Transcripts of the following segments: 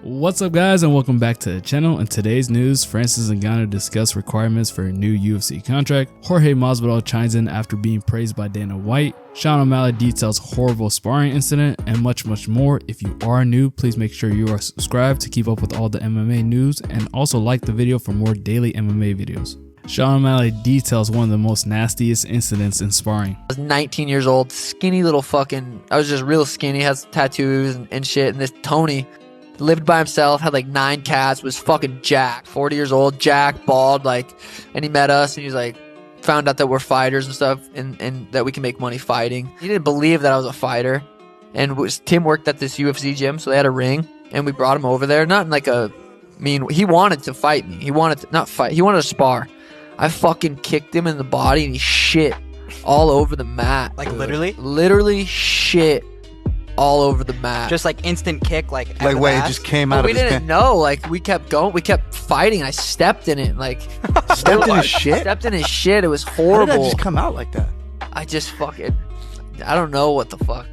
What's up, guys, and welcome back to the channel. In today's news, Francis Ngannou discuss requirements for a new UFC contract. Jorge Masvidal chimes in after being praised by Dana White. Sean O'Malley details horrible sparring incident, and much more. If you are new, please make sure you are subscribed to keep up with all the MMA news, and also like the video for more daily MMA videos. Sean O'Malley details one of the most nastiest incidents in sparring. I was 19 years old, skinny little I was just real skinny, has tattoos and shit, and this Tony lived by himself, had like 9 cats, was fucking jacked, 40 years old, jacked, bald, and he met us, and he was like, found out that we're fighters and stuff, and that we can make money fighting. He didn't believe that I was a fighter, and Tim worked at this UFC gym, so they had a ring, and we brought him over there, not in like he wanted to fight me, he wanted to spar. I fucking kicked him in the body, and he shit all over the mat. Like literally? Literally shit all over the mat. Just like instant kick, like wait, it just came out of his We didn't know. Like, we kept going. We kept fighting. I stepped in it. Like, stepped in his shit? Stepped in his shit. It was horrible. How did that just come out like that? I just fucking... I don't know what the fuck.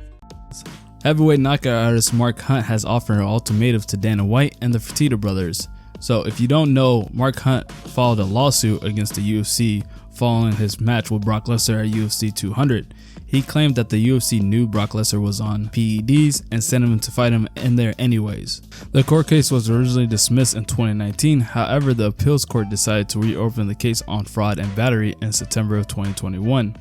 Heavyweight knockout artist Mark Hunt has offered an ultimatum to Dana White and the Fertitta brothers. So if you don't know, Mark Hunt filed a lawsuit against the UFC following his match with Brock Lesnar at UFC 200. He claimed that the UFC knew Brock Lesnar was on PEDs and sent him to fight him in there anyways. The court case was originally dismissed in 2019, however the appeals court decided to reopen the case on fraud and battery in September of 2021.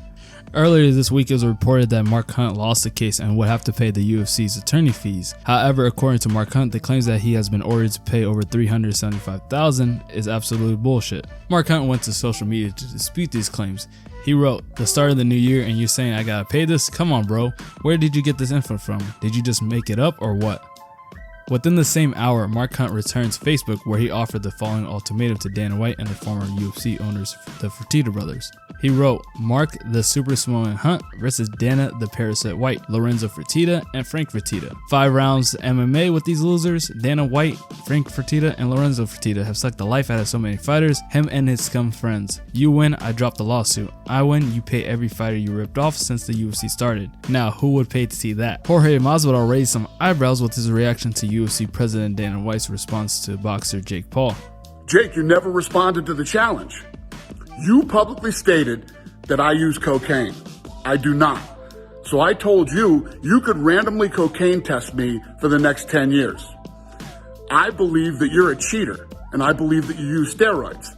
Earlier this week, it was reported that Mark Hunt lost the case and would have to pay the UFC's attorney fees. However, according to Mark Hunt, the claims that he has been ordered to pay over $375,000 is absolutely bullshit. Mark Hunt went to social media to dispute these claims. He wrote, "The start of the new year and you're saying I gotta pay this? Come on, bro. Where did you get this info from? Did you just make it up or what?" Within the same hour, Mark Hunt returns Facebook, where he offered the following ultimatum to Dana White and the former UFC owners, the Fertitta brothers. He wrote, "Mark the Super Samoan Hunt versus Dana the Parasite White, Lorenzo Fertitta, and Frank Fertitta. 5 rounds MMA with these losers. Dana White, Frank Fertitta, and Lorenzo Fertitta have sucked the life out of so many fighters, him and his scum friends. You win, I drop the lawsuit. I win, you pay every fighter you ripped off since the UFC started. Now, who would pay to see that?" Jorge Masvidal raised some eyebrows with his reaction to UFC President Dana White's response to boxer Jake Paul. "Jake, you never responded to the challenge. You publicly stated that I use cocaine. I do not. So I told you you could randomly cocaine test me for the next 10 years. I believe that you're a cheater, and I believe that you use steroids.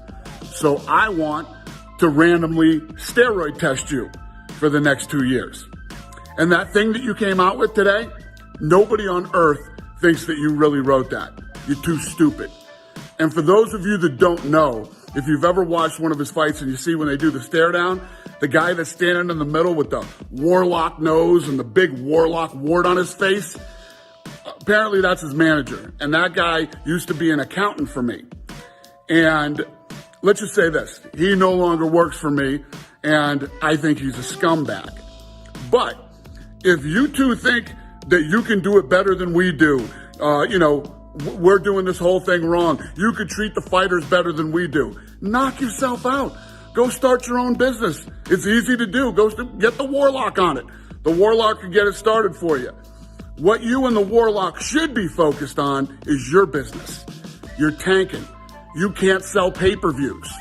So I want to randomly steroid test you for the next 2 years. And that thing that you came out with today, nobody on earth thinks that you really wrote that. You're too stupid. And for those of you that don't know, if you've ever watched one of his fights and you see when they do the stare down, the guy that's standing in the middle with the warlock nose and the big warlock wart on his face, apparently that's his manager. And that guy used to be an accountant for me. And let's just say this, he no longer works for me, and I think he's a scumbag. But if you two think that you can do it better than we do, we're doing this whole thing wrong, you could treat the fighters better than we do, knock yourself out. Go start your own business. It's easy to do. Get the Warlock on it. The Warlock can get it started for you. What you and the Warlock should be focused on is your business. You're tanking. You can't sell pay-per-views.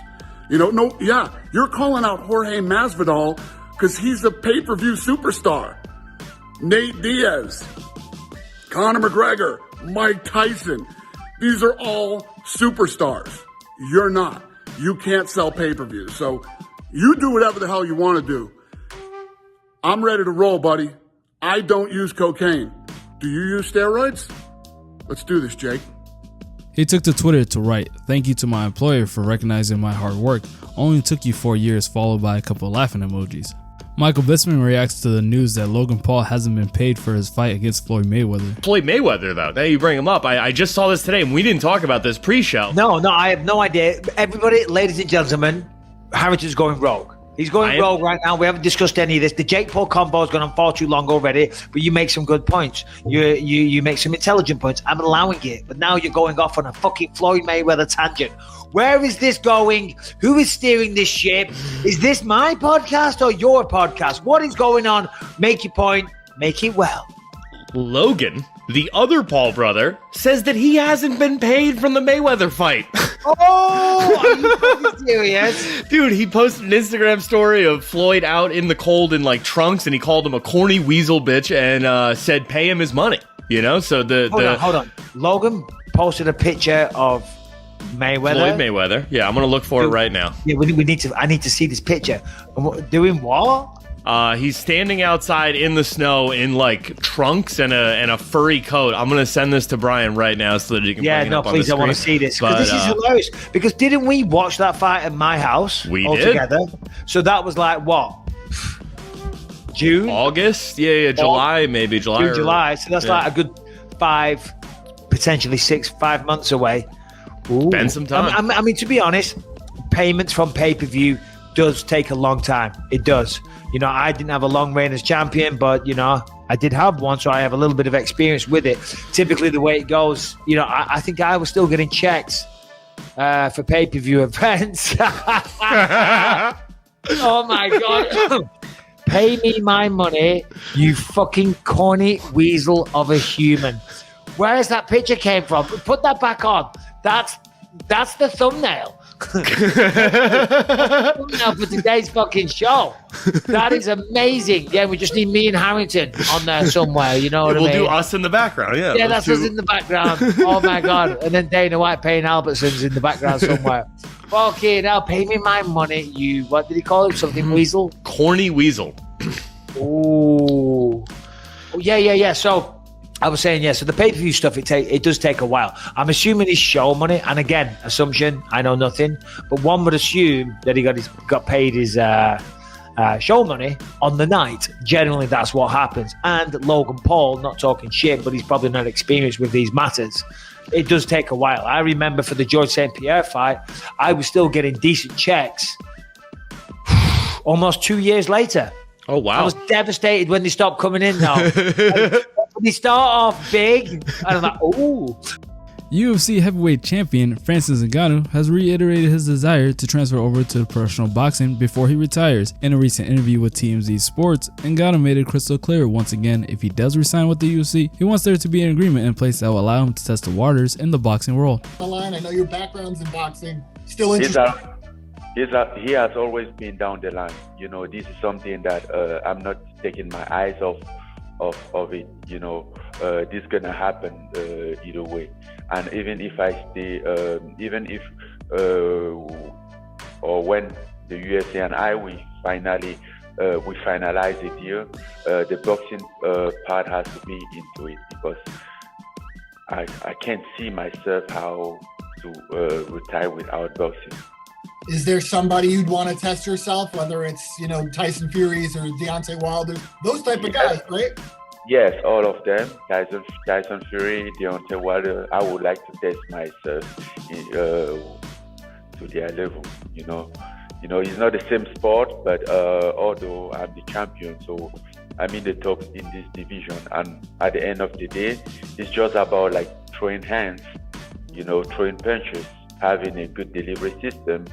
You're calling out Jorge Masvidal because he's a pay-per-view superstar. Nate Diaz, Conor McGregor, Mike Tyson. These are all superstars. You're not. You can't sell pay-per-views. So you do whatever the hell you want to do. I'm ready to roll, buddy. I don't use cocaine. Do you use steroids? Let's do this, Jake." He took to Twitter to write, "Thank you to my employer for recognizing my hard work. Only took you 4 years," followed by a couple of laughing emojis. Michael Bisping reacts to the news that Logan Paul hasn't been paid for his fight against Floyd Mayweather. Floyd Mayweather, though, now you bring him up. I just saw this today, and we didn't talk about this pre-show. No, I have no idea. Everybody, ladies and gentlemen, Harrington's going rogue. He's going rogue right now. We haven't discussed any of this. The Jake Paul combo has gone on far too long already, but you make some good points. You make some intelligent points. I'm allowing it, but now you're going off on a fucking Floyd Mayweather tangent. Where is this going? Who is steering this ship? Is this my podcast or your podcast? What is going on? Make your point. Make it well. Logan The other Paul brother says that he hasn't been paid from the Mayweather fight. Oh, are you fucking serious? Dude, he posted an Instagram story of Floyd out in the cold in like trunks, and he called him a corny weasel bitch and said pay him his money. You know, so Hold on. Logan posted a picture of Mayweather. Floyd Mayweather. Yeah, I'm gonna look for it right now. Yeah, we need to. I need to see this picture. Doing what? He's standing outside in the snow in like trunks and a furry coat. I'm gonna send this to Brian right now so that he can. Yeah, bring it up please, on the I want to screen. see this because this is hilarious. Because didn't we watch that fight at my house? We all did. Together. So that was like what? June, August? Yeah, July, maybe July. June, July. So that's like a good 5, potentially 6, 5 months away. Ooh. Spend some time. I mean, to be honest, payments from pay-per-view does take a long time. It does. You know, I didn't have a long reign as champion, but, you know, I did have one, so I have a little bit of experience with it. Typically, the way it goes, you know, I think I was still getting checks for pay-per-view events. Oh, my God. Pay me my money, you fucking corny weasel of a human. Where has that picture came from? Put that back on. That's the thumbnail. Thumbnail for today's fucking show. That is amazing. Yeah, we just need me and Harrington on there somewhere. You know what I mean? We'll do us in the background. Yeah, Yeah, that's us in the background. Oh my God. And then Dana White paying Albertsons in the background somewhere. Okay, now pay me my money, you, what did he call it? Something weasel? Corny weasel. Ooh. Oh, yeah. So I was saying, yeah, so the pay-per-view stuff, it does take a while. I'm assuming it's show money. And again, assumption, I know nothing. But one would assume that he got paid his show money on the night. Generally, that's what happens. And Logan Paul, not talking shit, but he's probably not experienced with these matters. It does take a while. I remember for the George St. Pierre fight, I was still getting decent checks almost 2 years later. Oh, wow. I was devastated when they stopped coming in now. They start off big, and I'm like, ooh. UFC heavyweight champion Francis Ngannou has reiterated his desire to transfer over to professional boxing before he retires. In a recent interview with TMZ Sports, Ngannou made it crystal clear once again if he does resign with the UFC, he wants there to be an agreement in place that will allow him to test the waters in the boxing world. I know your background's in boxing. Still interested? He has always been down the line. You know, this is something that I'm not taking my eyes off it. You know, this is gonna happen either way. And even if I stay, even if or when the USA and I we finalize it here, the boxing part has to be into it because I can't see myself how to retire without boxing. Is there somebody you'd want to test yourself, whether it's, you know, Tyson Fury's or Deontay Wilder, those type of guys, right? Yes, all of them. Tyson Fury, Deontay Wilder. I would like to test myself to their level. You know, it's not the same sport, but although I'm the champion, so I'm in the top in this division. And at the end of the day, it's just about like throwing hands, you know, throwing punches, having a good delivery system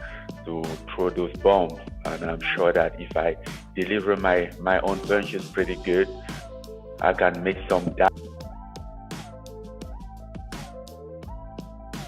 to throw those bombs. And I'm sure that if I deliver my own punches pretty good, I can make some